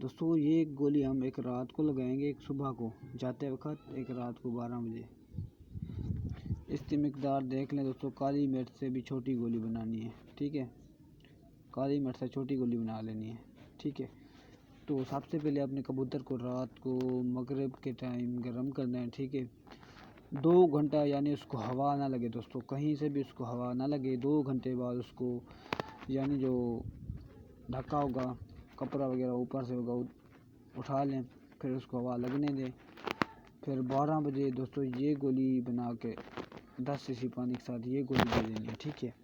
दोस्तों ये गोली हम एक रात को लगाएंगे, एक सुबह को जाते वक्त, एक रात को 12 बजे। इसकी मिकदार देख लें दोस्तों। काली मिर्च से भी छोटी गोली बनानी है, ठीक है, काली मिर्च से छोटी गोली बना लेनी है, ठीक है। तो सबसे पहले अपने कबूतर को रात को मगरिब के टाइम गर्म करना है, ठीक है। 2 घंटा यानी उसको हवा ना लगे दोस्तों, कहीं से भी उसको हवा ना लगे। 2 घंटे बाद उसको यानी जो ढका होगा कपड़ा वगैरह ऊपर से होगा उठा लें, फिर उसको हवा लगने दें। फिर 12 बजे दोस्तों ये गोली बना के 10 सीसी पानी के साथ ये गोली दे देनी है, ठीक है।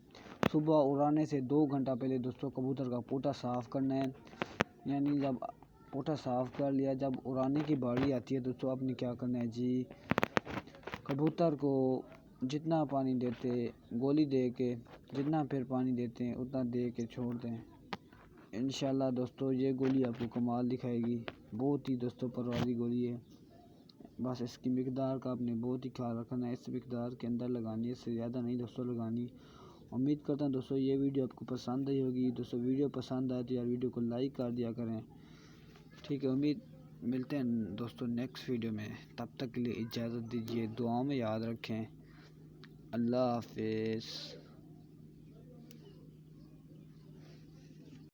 सुबह उड़ाने से 2 घंटा पहले दोस्तों कबूतर का पोटा साफ़ करना है। यानी जब पोटा साफ़ कर लिया, जब उड़ाने की बारी आती है दोस्तों, आपने क्या करना है जी, कबूतर को जितना पानी देते गोली दे के, जितना फिर पानी देते हैं उतना दे के छोड़ दें। इंशाल्लाह दोस्तों ये गोली आपको कमाल दिखाएगी। बहुत ही दोस्तों परवारी गोली है। बस इसकी मिकदार का आपने बहुत ही ख्याल रखना है, इस मिकदार के अंदर लगानी है, इससे ज़्यादा नहीं दोस्तों लगानी। उम्मीद करता हूँ दोस्तों ये वीडियो आपको पसंद आई होगी। दोस्तों वीडियो पसंद आए तो यार वीडियो को लाइक कर दिया करें, ठीक है। उम्मीद मिलते हैं दोस्तों नेक्स्ट वीडियो में, तब तक के लिए इजाज़त दीजिए। दुआओं में याद रखें। अल्लाह हाफिज़।